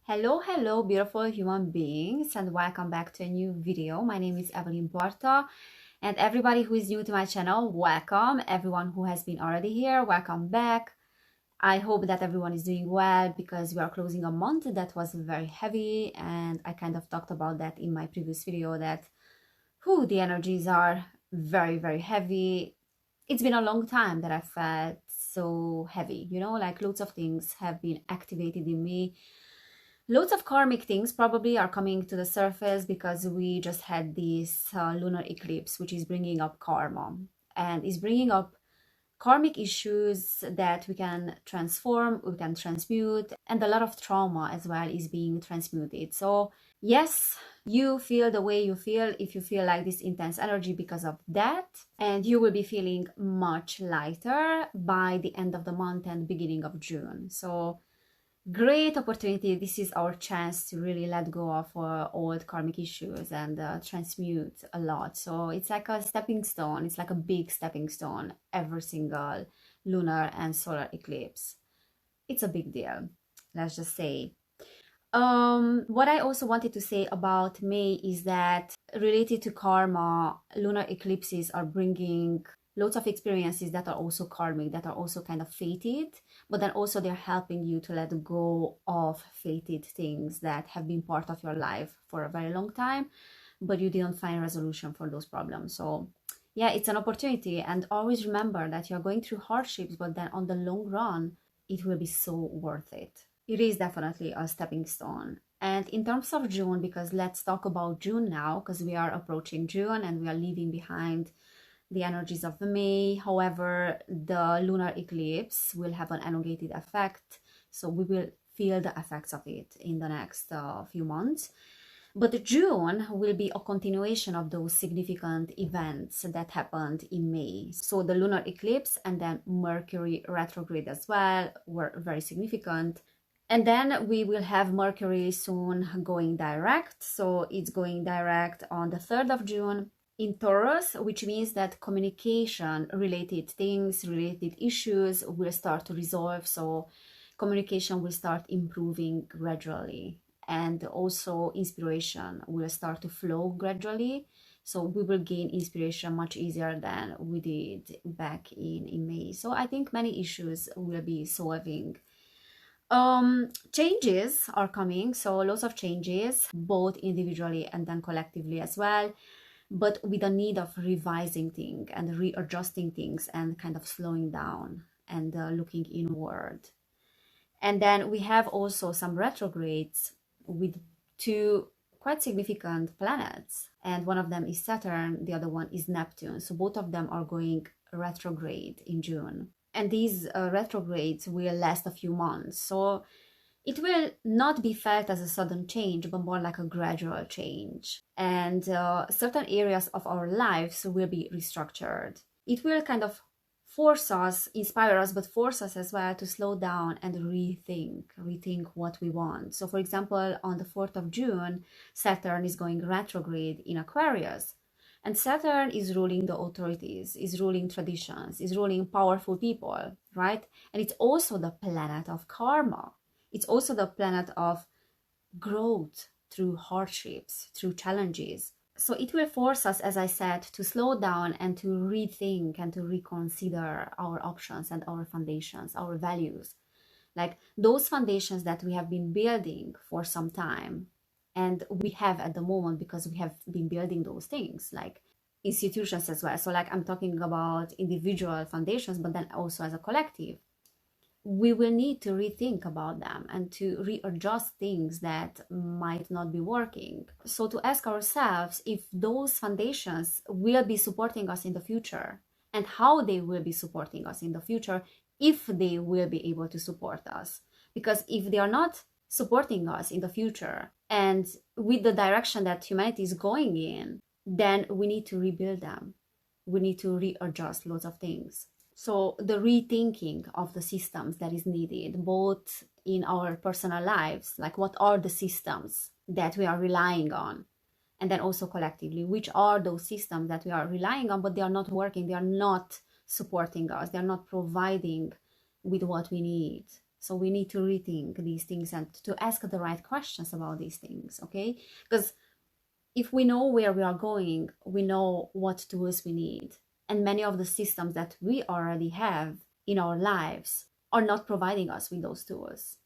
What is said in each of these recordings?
Hello, beautiful human beings, and welcome back to a new video. My name is Evelin Barta, and everybody who is new to my channel, welcome. Everyone who has been already here, welcome back. I hope that everyone is doing well because we are closing a month that was very heavy, and I kind of talked about that in my previous video that the energies are very heavy. It's been a long time that I felt so heavy, like loads of things have been activated in me. Loads of karmic things probably are coming to the surface because we just had this lunar eclipse, which is bringing up karma and is bringing up karmic issues that we can transform, we can transmute, and a lot of trauma as well is being transmuted. So yes, you feel the way you feel if you feel like this intense energy because of that, and you will be feeling much lighter by the end of the month and beginning of June. So great opportunity. This is our chance to really let go of old karmic issues and transmute a lot. So it's like a stepping stone. It's like a big stepping stone every single lunar and solar eclipse. It's a big deal, let's just say. What I also wanted to say about May is that related to karma, lunar eclipses are bringing lots of experiences that are also karmic, that are also kind of fated, but then also they're helping you to let go of fated things that have been part of your life for a very long time, but you didn't find resolution for those problems. So yeah, it's an opportunity, and always remember that you're going through hardships, but then on the long run, it will be so worth it. It is definitely a stepping stone. And in terms of June, because let's talk about June now, because we are approaching June and we are leaving behind the energies of May. However, the lunar eclipse will have an elongated effect, so we will feel the effects of it in the next few months. But June will be a continuation of those significant events that happened in May. So the lunar eclipse and then Mercury retrograde as well were very significant. And then we will have Mercury soon going direct. So it's going direct on the 3rd of June in Taurus, which means that communication related things, related issues will start to resolve. So communication will start improving gradually, and also inspiration will start to flow gradually. So we will gain inspiration much easier than we did back in May. So I think many issues will be solving. Changes are coming, so lots of changes, both individually and then collectively as well, but with a need of revising things and readjusting things and kind of slowing down and looking inward. And then we have also some retrogrades with two quite significant planets, and one of them is Saturn, the other one is Neptune. So both of them are going retrograde in June, and these retrogrades will last a few months. So it will not be felt as a sudden change, but more like a gradual change. And certain areas of our lives will be restructured. It will kind of force us, inspire us, but force us as well to slow down and rethink what we want. So for example, on the 4th of June, Saturn is going retrograde in Aquarius. And Saturn is ruling the authorities, is ruling traditions, is ruling powerful people, right? And it's also the planet of karma. It's also the planet of growth through hardships, through challenges. So it will force us, as I said, to slow down and to rethink and to reconsider our options and our foundations, our values. Like those foundations that we have been building for some time, and we have at the moment because we have been building those things, like institutions as well. So like I'm talking about individual foundations, but then also as a collective. We will need to rethink about them and to readjust things that might not be working. So to ask ourselves if those foundations will be supporting us in the future, and how they will be supporting us in the future, if they will be able to support us. Because if they are not supporting us in the future, and with the direction that humanity is going in, then we need to rebuild them. We need to readjust lots of things. So the rethinking of the systems that is needed, both in our personal lives, like what are the systems that we are relying on, and then also collectively, which are those systems that we are relying on, but they are not working, they are not supporting us, they are not providing with what we need. So we need to rethink these things and to ask the right questions about these things, okay? Because if we know where we are going, we know what tools we need. And many of the systems that we already have in our lives are not providing us with those tools.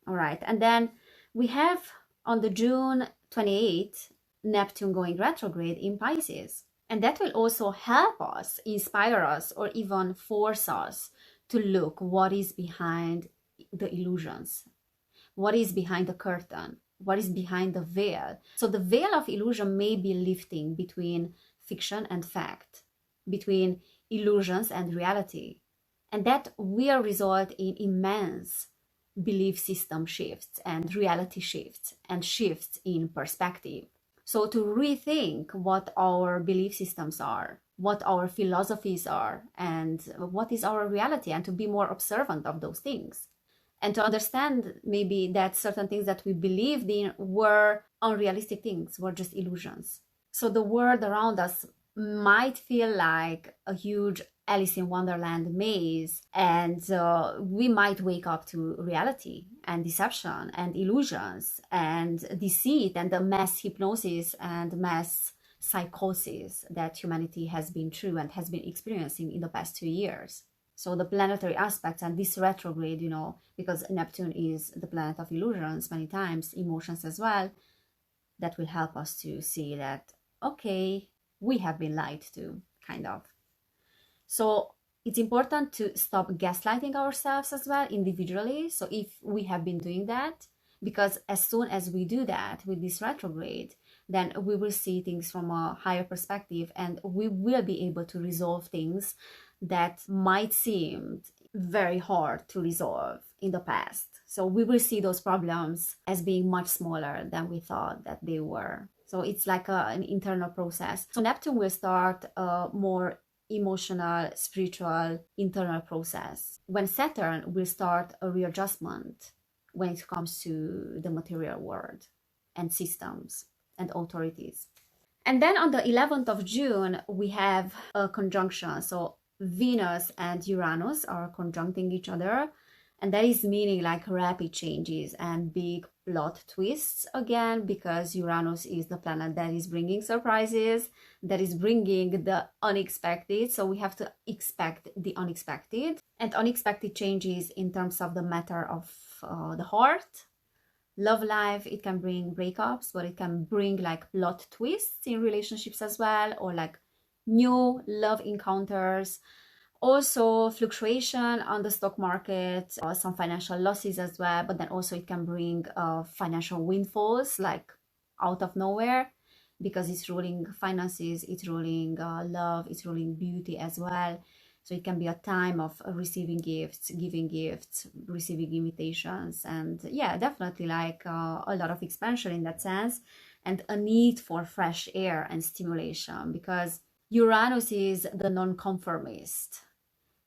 All right. And then we have on the June 28th, Neptune going retrograde in Pisces. And that will also help us, inspire us, or even force us to look what is behind the illusions, what is behind the curtain, what is behind the veil. So the veil of illusion may be lifting between fiction and fact, between illusions and reality. And that will result in immense belief system shifts and reality shifts and shifts in perspective. So to rethink what our belief systems are, what our philosophies are, and what is our reality, and to be more observant of those things. And to understand maybe that certain things that we believed in were unrealistic things, were just illusions. So the world around us might feel like a huge Alice in Wonderland maze, and we might wake up to reality and deception and illusions and deceit and the mass hypnosis and mass psychosis that humanity has been through and has been experiencing in the past 2 years. So the planetary aspects and this retrograde, you know, because Neptune is the planet of illusions many times, emotions as well, that will help us to see that, okay, we have been lied to, kind of. So it's important to stop gaslighting ourselves as well individually. So if we have been doing that, because as soon as we do that with this retrograde, then we will see things from a higher perspective and we will be able to resolve things that might seem very hard to resolve in the past. So we will see those problems as being much smaller than we thought that they were. So it's like an internal process. So Neptune will start a more emotional, spiritual, internal process, when Saturn will start a readjustment when it comes to the material world and systems and authorities. And then on the 11th of June, we have a conjunction. So Venus and Uranus are conjuncting each other. And that is meaning like rapid changes and big plot twists again, because Uranus is the planet that is bringing surprises, that is bringing the unexpected. So we have to expect the unexpected and unexpected changes in terms of the matter of the heart, love life. It can bring breakups, but it can bring like plot twists in relationships as well, or like new love encounters. Also fluctuation on the stock market, some financial losses as well, but then also it can bring financial windfalls like out of nowhere, because it's ruling finances, it's ruling love, it's ruling beauty as well. So it can be a time of receiving gifts, giving gifts, receiving invitations, and yeah, definitely like a lot of expansion in that sense, and a need for fresh air and stimulation, because Uranus is the non-conformist,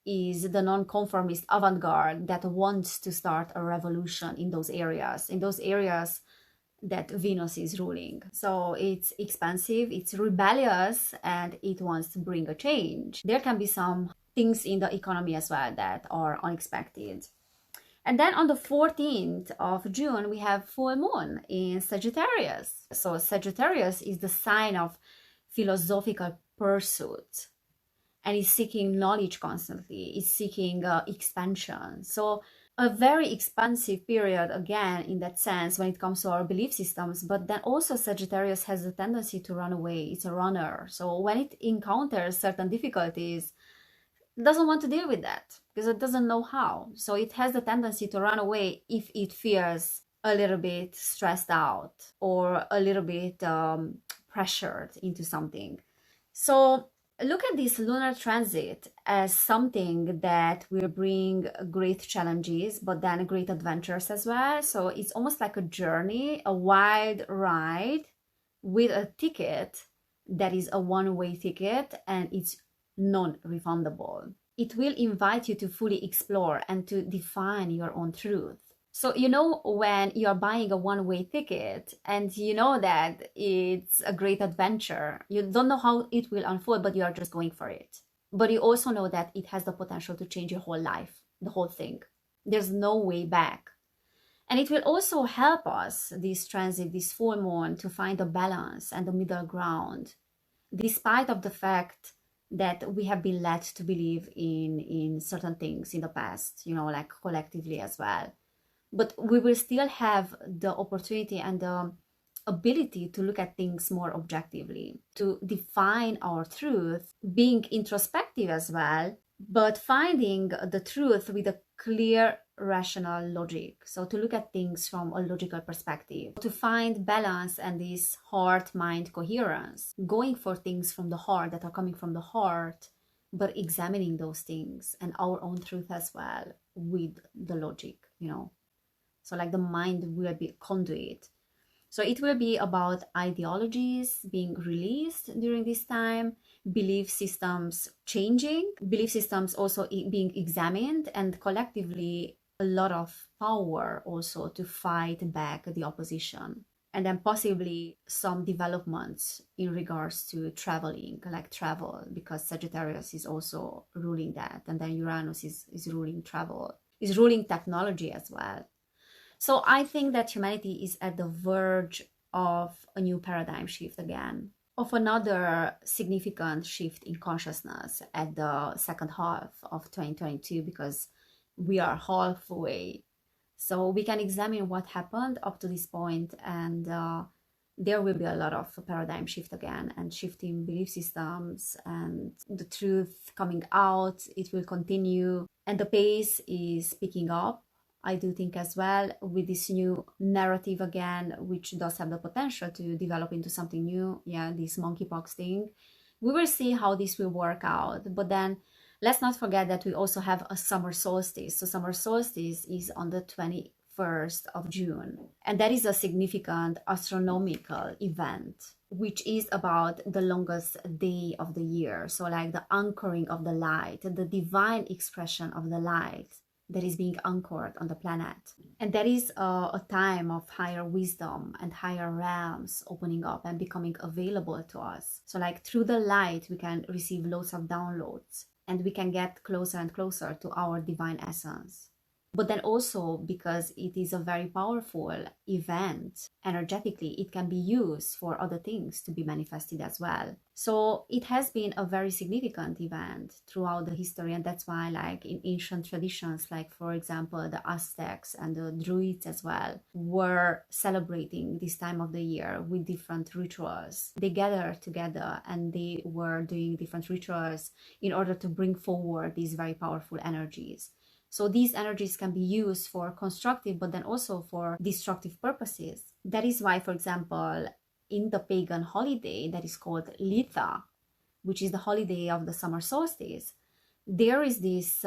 is the non-conformist avant-garde that wants to start a revolution in those areas that Venus is ruling. So it's expansive, it's rebellious, and it wants to bring a change. There can be some things in the economy as well that are unexpected. And then on the 14th of June, we have full moon in Sagittarius. So Sagittarius is the sign of philosophical pursuit, and is seeking knowledge constantly, is seeking expansion. So a very expansive period again in that sense when it comes to our belief systems. But then also Sagittarius has a tendency to run away. It's a runner. So when it encounters certain difficulties, it doesn't want to deal with that because it doesn't know how. So it has the tendency to run away if it feels a little bit stressed out or a little bit pressured into something. So look at this lunar transit as something that will bring great challenges, but then great adventures as well. So it's almost like a journey, a wild ride with a ticket that is a one-way ticket, and it's non-refundable. It will invite you to fully explore and to define your own truth. So, you know, when you're buying a one-way ticket and you know that it's a great adventure, you don't know how it will unfold, but you are just going for it. But you also know that it has the potential to change your whole life, the whole thing. There's no way back. And it will also help us, this transit, this full moon, to find a balance and the middle ground, despite of the fact that we have been led to believe in certain things in the past, you know, like collectively as well. But we will still have the opportunity and the ability to look at things more objectively, to define our truth, being introspective as well, but finding the truth with a clear rational logic. So to look at things from a logical perspective, to find balance and this heart-mind coherence, going for things from the heart that are coming from the heart, but examining those things and our own truth as well with the logic, you know. So like the mind will be conduit. So it will be about ideologies being released during this time, belief systems changing, belief systems also being examined, and collectively a lot of power also to fight back the opposition. And then possibly some developments in regards to traveling, like travel, because Sagittarius is also ruling that. And then Uranus is ruling travel, is ruling technology as well. So I think that humanity is at the verge of a new paradigm shift again, of another significant shift in consciousness at the second half of 2022, because we are halfway. So we can examine what happened up to this point, and there will be a lot of paradigm shift again, and shifting belief systems and the truth coming out. It will continue, and the pace is picking up, I do think, as well, with this new narrative again, which does have the potential to develop into something new. Yeah, this monkeypox thing. We will see how this will work out. But then let's not forget that we also have a summer solstice. So summer solstice is on the 21st of June. And that is a significant astronomical event, which is about the longest day of the year. So like the anchoring of the light, the divine expression of the light that is being anchored on the planet. And that is a time of higher wisdom and higher realms opening up and becoming available to us. So like through the light, we can receive loads of downloads, and we can get closer and closer to our divine essence. But then also, because it is a very powerful event, energetically, it can be used for other things to be manifested as well. So it has been a very significant event throughout the history, and that's why, like in ancient traditions, like for example, the Aztecs and the Druids as well, were celebrating this time of the year with different rituals. They gathered together and they were doing different rituals in order to bring forward these very powerful energies. So these energies can be used for constructive, but then also for destructive purposes. That is why, for example, in the pagan holiday that is called Litha, which is the holiday of the summer solstice, there is this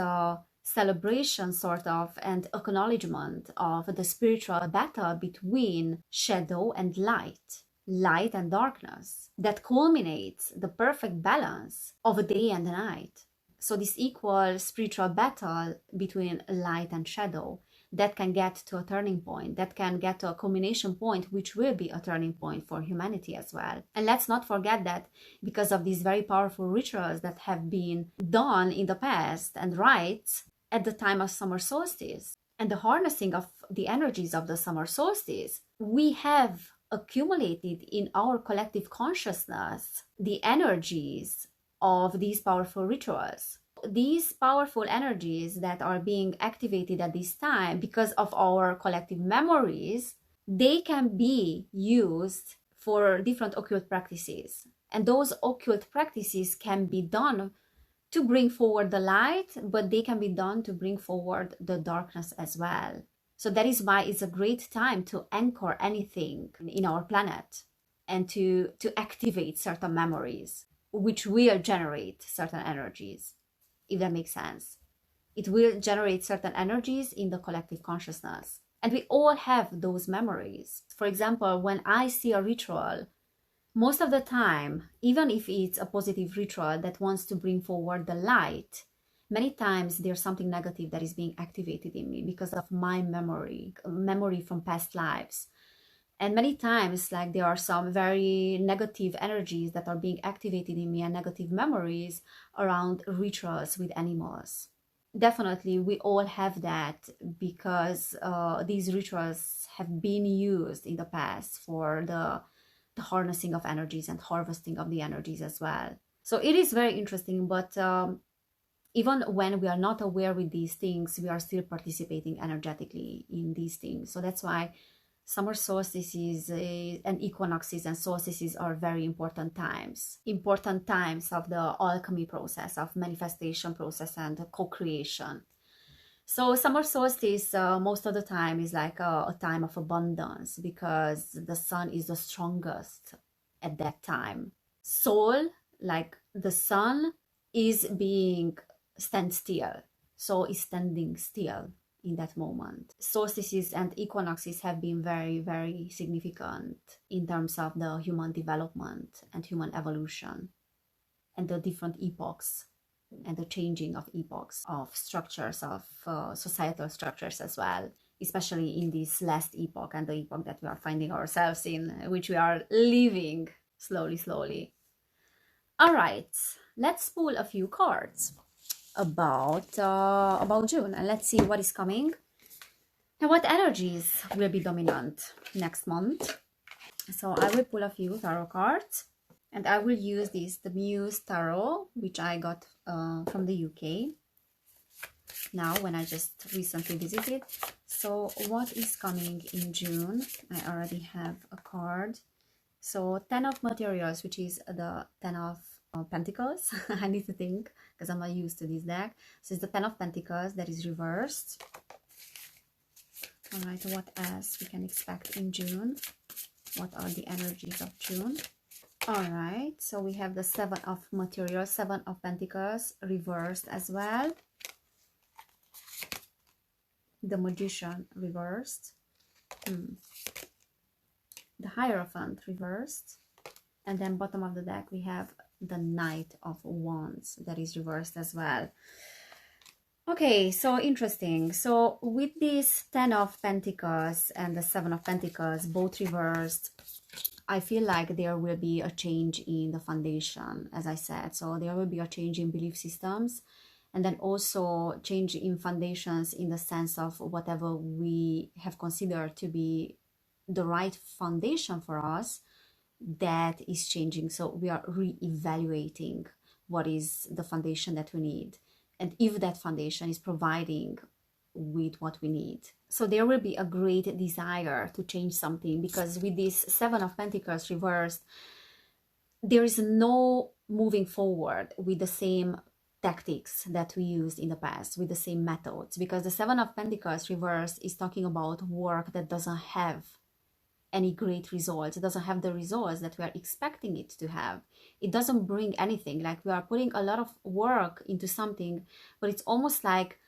celebration sort of and acknowledgement of the spiritual battle between shadow and light, light and darkness, that culminates the perfect balance of a day and a night. So this equal spiritual battle between light and shadow that can get to a turning point, that can get to a culmination point, which will be a turning point for humanity as well. And let's not forget that because of these very powerful rituals that have been done in the past and rites at the time of summer solstice and the harnessing of the energies of the summer solstice, we have accumulated in our collective consciousness the energies of these powerful rituals. These powerful energies that are being activated at this time because of our collective memories, they can be used for different occult practices. And those occult practices can be done to bring forward the light, but they can be done to bring forward the darkness as well. So that is why it's a great time to anchor anything in our planet and to activate certain memories, which will generate certain energies, if that makes sense. It will generate certain energies in the collective consciousness. And we all have those memories. For example, when I see a ritual, most of the time, even if it's a positive ritual that wants to bring forward the light, many times there's something negative that is being activated in me because of my memory from past lives. And many times, like, there are some very negative energies that are being activated in me and negative memories around rituals with animals. definitely we all have that, because these rituals have been used in the past for the harnessing of energies and harvesting of the energies as well. So it is very interesting, but even when we are not aware with these things, we are still participating energetically in these things. So that's why summer solstices and equinoxes and solstices are very important times of the alchemy process, of manifestation process and co-creation. So summer solstice most of the time is like a time of abundance, because the sun is the strongest at that time. Soul, like the sun, is being stand still, so is standing still in that moment. Solstices and equinoxes have been very, very significant in terms of the human development and human evolution, and the different epochs and the changing of epochs, of structures, of societal structures as well, especially in this last epoch and the epoch that we are finding ourselves in, which we are living slowly. All right, let's pull a few cards about June, and let's see what is coming and what energies will be dominant next month. So I will pull a few tarot cards, and I will use the Muse Tarot, which I got from the UK now when I just recently visited. So what is coming in June? I already have a card. So 10 of Materials, which is the 10 of Pentacles. I need to think, because I'm not used to this deck. So it's the 10 of Pentacles that is reversed. All right, what else we can expect in June? What are the energies of June? All right, so we have the 7 of Materials, 7 of Pentacles reversed as well. The Magician reversed. The Hierophant reversed. And then bottom of the deck we have the Knight of Wands that is reversed as well. Okay, so interesting. So with this 10 of Pentacles and the 7 of Pentacles both reversed, I feel like there will be a change in the foundation, as I said. So there will be a change in belief systems, and then also change in foundations in the sense of whatever we have considered to be the right foundation for us, that is changing. So we are re-evaluating what is the foundation that we need, and if that foundation is providing with what we need. So there will be a great desire to change something, because with this 7 of Pentacles reversed, there is no moving forward with the same tactics that we used in the past, with the same methods, because the 7 of Pentacles reversed is talking about work that doesn't have any great results. It doesn't have the results that we are expecting it to have. It doesn't bring anything. Like, we are putting a lot of work into something, but it's almost like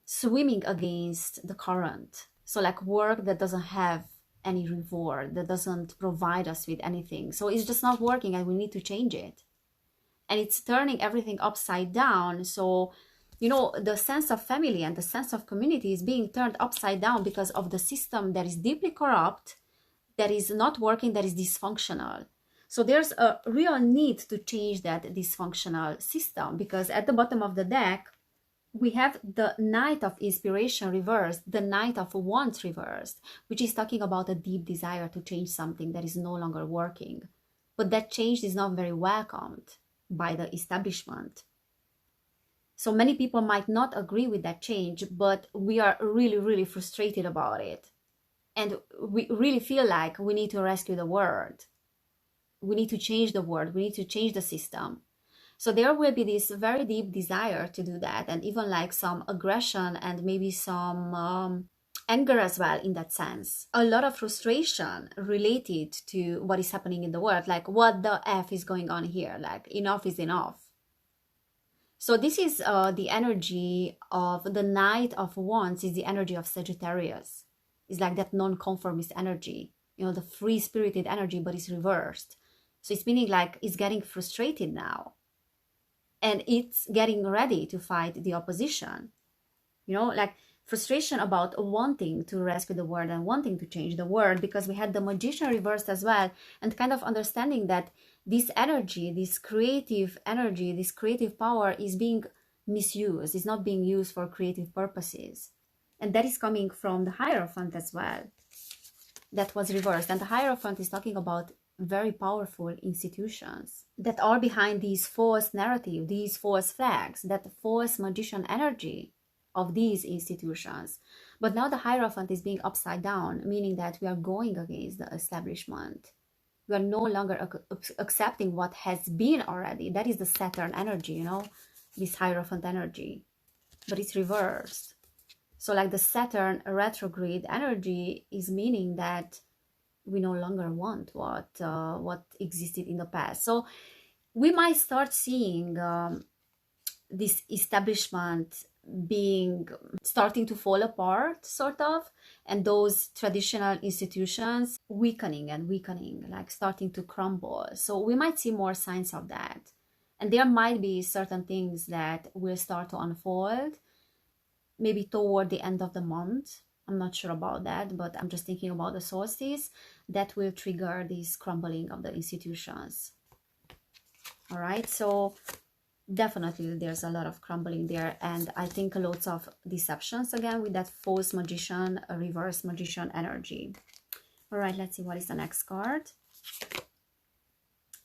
swimming against the current. So like work that doesn't have any reward, that doesn't provide us with anything. So it's just not working, and we need to change it. And it's turning everything upside down. So, you know, the sense of family and the sense of community is being turned upside down because of the system that is deeply corrupt, that is not working, that is dysfunctional. So there's a real need to change that dysfunctional system, because at the bottom of the deck, we have the Knight of Inspiration reversed, the Knight of Wands reversed, which is talking about a deep desire to change something that is no longer working. But that change is not very welcomed by the establishment. So many people might not agree with that change, but we are really, really frustrated about it. And we really feel like we need to rescue the world. We need to change the world. We need to change the system. So there will be this very deep desire to do that, and even like some aggression and maybe some anger as well in that sense. A lot of frustration related to what is happening in the world, like what the F is going on here, like enough is enough. So this is the energy of the Knight of Wands, is the energy of Sagittarius. It's like that non-conformist energy, you know, the free-spirited energy, but it's reversed. So it's meaning like it's getting frustrated now. And it's getting ready to fight the opposition. You know, like frustration about wanting to rescue the world and wanting to change the world, because we had the Magician reversed as well, and kind of understanding that this energy, this creative energy, this creative power is being misused, it's not being used for creative purposes. And that is coming from the Hierophant as well. That was reversed. And the Hierophant is talking about very powerful institutions that are behind these false narrative, these false flags, that false magician energy of these institutions. But now the Hierophant is being upside down, meaning that we are going against the establishment. We are no longer accepting what has been already. That is the Saturn energy, you know, this Hierophant energy. But it's reversed. So like the Saturn retrograde energy is meaning that we no longer want what existed in the past. So we might start seeing this establishment starting to fall apart, sort of, and those traditional institutions weakening, like starting to crumble. So we might see more signs of that. And there might be certain things that will start to unfold maybe toward the end of the month. I'm not sure about that, but I'm just thinking about the solstice that will trigger this crumbling of the institutions. All right, so definitely there's a lot of crumbling there, and I think lots of deceptions again with that false magician, reverse magician energy. All right, let's see what is the next card.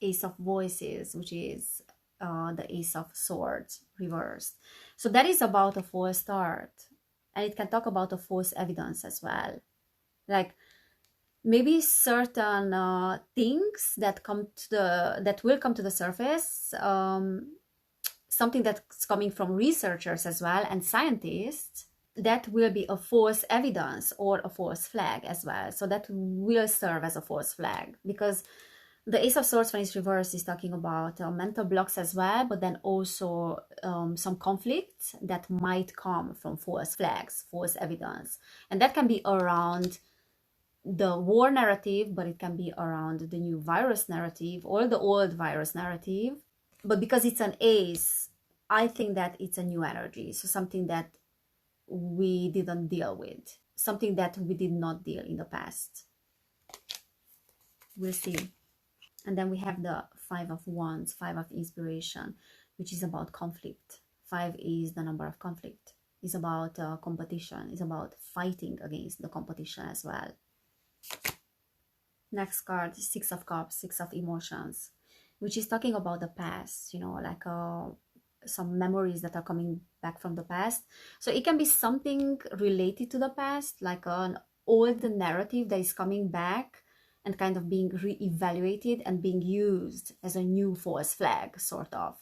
Ace of Voices, which is the Ace of Swords reversed. So that is about a false start, and it can talk about a false evidence as well, like maybe certain things that will come to the surface, something that's coming from researchers as well and scientists, that will be a false evidence or a false flag as well. So that will serve as a false flag, because the Ace of Swords, when it's reversed, is talking about mental blocks as well, but then also some conflicts that might come from false flags, false evidence. And that can be around the war narrative, but it can be around the new virus narrative or the old virus narrative. But because it's an ace, I think that it's a new energy. So something that we didn't deal with, something that we did not deal in the past. We'll see. And then we have the Five of Wands, Five of Inspiration, which is about conflict. 5 is the number of conflict. It's about competition. It's about fighting against the competition as well. Next card, Six of Cups, Six of Emotions, which is talking about the past, you know, like some memories that are coming back from the past. So it can be something related to the past, like an old narrative that is coming back and kind of being re-evaluated and being used as a new false flag, sort of,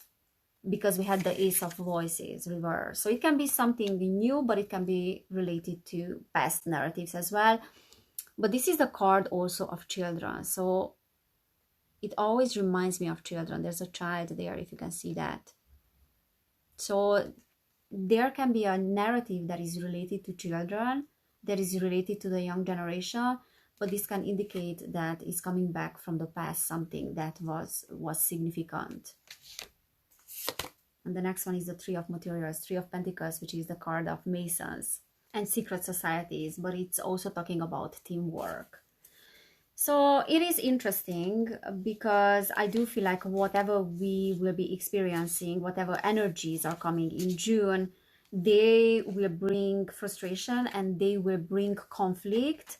because we had the Ace of Voices reverse. So it can be something new, but it can be related to past narratives as well. But this is the card also of children, so it always reminds me of children. There's a child there, if you can see that. So there can be a narrative that is related to children, that is related to the young generation, but this can indicate that it's coming back from the past, something that was significant. And the next one is the Three of Materials, Three of Pentacles, which is the card of Masons and secret societies, but it's also talking about teamwork. So it is interesting because I do feel like whatever we will be experiencing, whatever energies are coming in June, they will bring frustration and they will bring conflict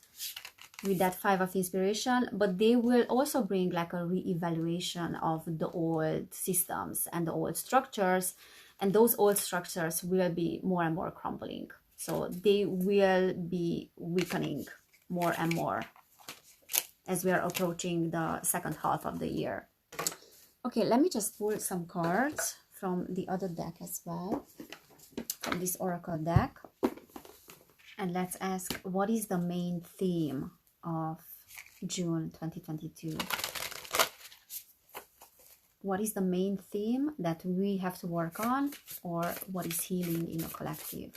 with that Five of Inspiration, but they will also bring like a re-evaluation of the old systems and the old structures, and those old structures will be more and more crumbling. So they will be weakening more and more as we are approaching the second half of the year. Okay, let me just pull some cards from the other deck as well, from this oracle deck. And let's ask, what is the main theme of June 2022? What is the main theme that we have to work on, or what is healing in the collective?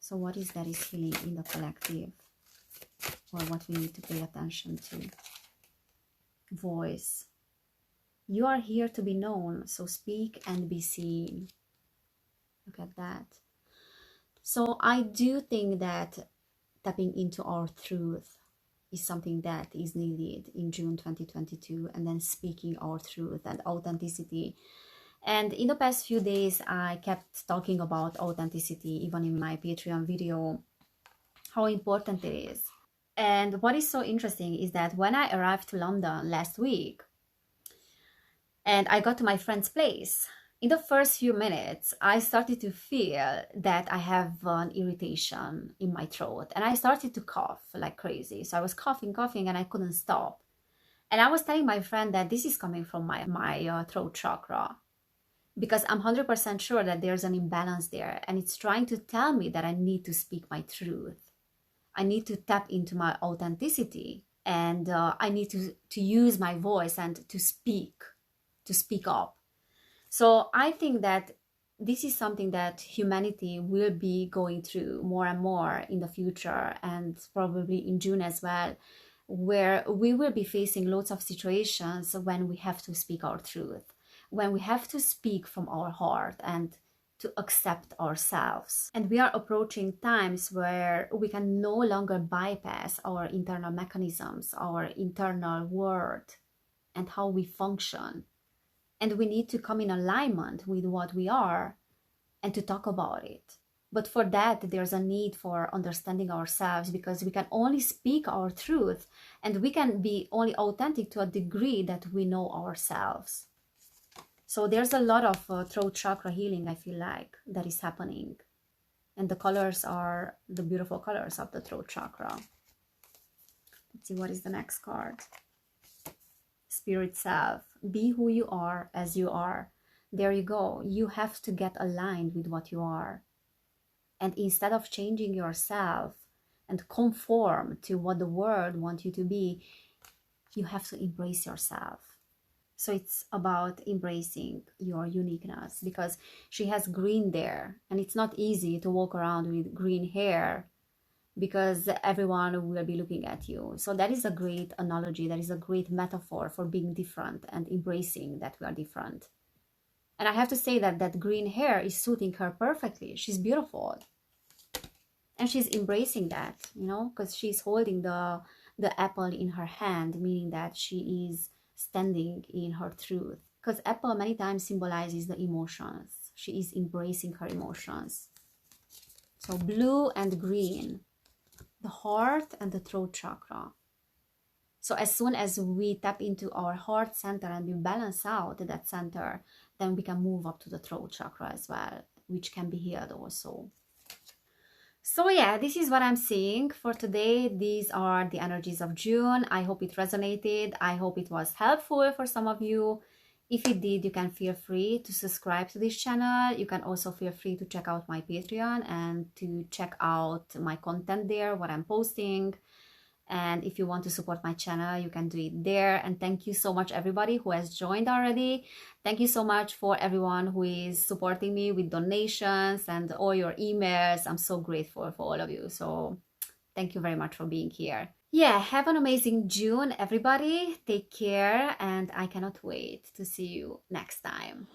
So what is that is healing in the collective, or what we need to pay attention to? Voice. You are here to be known, so speak and be seen. Look at that. So I do think that tapping into our truth is something that is needed in June 2022, and then speaking our truth and authenticity And in the past few days, I kept talking about authenticity, even in my Patreon video, how important it is. And what is so interesting is that when I arrived to London last week and I got to my friend's place, in the first few minutes, I started to feel that I have an irritation in my throat, and I started to cough like crazy. So I was coughing, and I couldn't stop. And I was telling my friend that this is coming from my throat chakra, because I'm 100% sure that there's an imbalance there, and it's trying to tell me that I need to speak my truth. I need to tap into my authenticity, and I need to use my voice and to speak up. So I think that this is something that humanity will be going through more and more in the future, and probably in June as well, where we will be facing lots of situations when we have to speak our truth, when we have to speak from our heart and to accept ourselves. And we are approaching times where we can no longer bypass our internal mechanisms, our internal world, and how we function. And we need to come in alignment with what we are and to talk about it. But for that, there's a need for understanding ourselves, because we can only speak our truth and we can be only authentic to a degree that we know ourselves. So there's a lot of throat chakra healing, I feel like, that is happening. And the colors are the beautiful colors of the throat chakra. Let's see, what is the next card? Spirit self. Be who you are as you are. There you go. You have to get aligned with what you are. And instead of changing yourself and conform to what the world wants you to be, you have to embrace yourself. So it's about embracing your uniqueness, because she has green there, and it's not easy to walk around with green hair because everyone will be looking at you. So that is a great analogy, that is a great metaphor for being different and embracing that we are different. And I have to say that that green hair is suiting her perfectly. She's beautiful. And she's embracing that, you know, because she's holding the apple in her hand, meaning that she is standing in her truth. Because apple many times symbolizes the emotions. She is embracing her emotions. So blue and green, the heart and the throat chakra. So as soon as we tap into our heart center and we balance out that center, then we can move up to the throat chakra as well, which can be healed also. So yeah, this is what I'm seeing for today. These are the energies of June. I hope it resonated. I hope it was helpful for some of you. If it did, you can feel free to subscribe to this channel. You can also feel free to check out my Patreon and to check out my content there, what I'm posting. And if you want to support my channel, you can do it there. And thank you so much, everybody who has joined already. Thank you so much for everyone who is supporting me with donations and all your emails. I'm so grateful for all of you. So thank you very much for being here. Yeah, have an amazing June, everybody. Take care, and I cannot wait to see you next time.